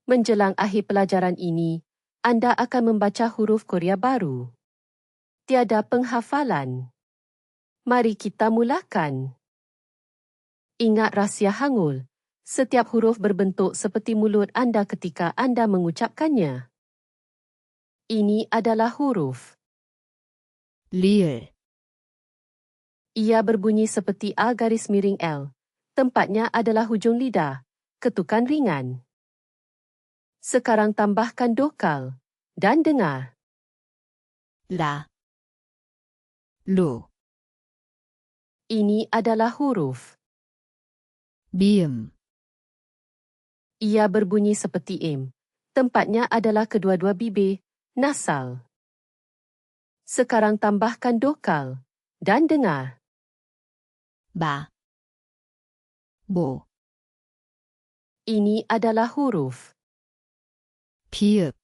Menjelang akhir pelajaran ini, anda akan membaca huruf Korea baru. Tiada penghafalan. Mari kita mulakan. Ingat rahsia hangul. Setiap huruf berbentuk seperti mulut anda ketika anda mengucapkannya. Ini adalah huruf. 리을, Ia berbunyi seperti A garis miring L. Tempatnya adalah hujung lidah, ketukan ringan. Sekarang tambahkan dokal dan dengar. 라, 루, Ini adalah huruf. 미음, Ia berbunyi seperti M. Tempatnya adalah kedua-dua bibir, nasal. Sekarang tambahkan dokal dan dengar. 마, 모, Ini adalah huruf. 비읍,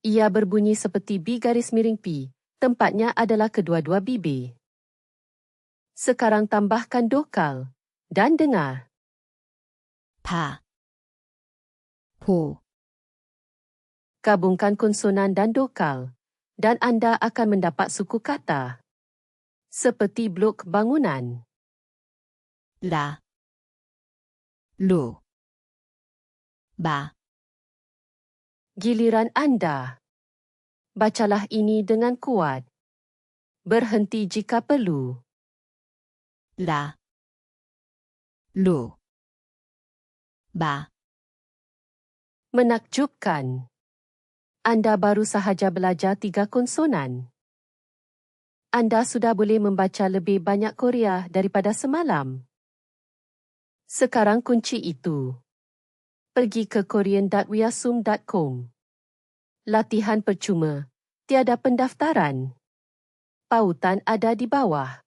Ia berbunyi seperti B garis miring P. Tempatnya adalah kedua-dua bibir. Sekarang tambahkan dokal dan dengar. 바, 보, Gabungkan konsonan dan dokal, dan anda akan mendapat suku kata. Seperti blok bangunan. 라, 루, 마, Giliran anda. Bacalah ini dengan kuat. Berhenti jika perlu. 라, 루, 마, Menakjubkan. Anda baru sahaja belajar 3 konsonan. Anda sudah boleh membaca lebih banyak Korea daripada semalam. Sekarang kunci itu. Pergi ke korean.wiasum.com. Latihan percuma. Tiada pendaftaran. Pautan ada di bawah.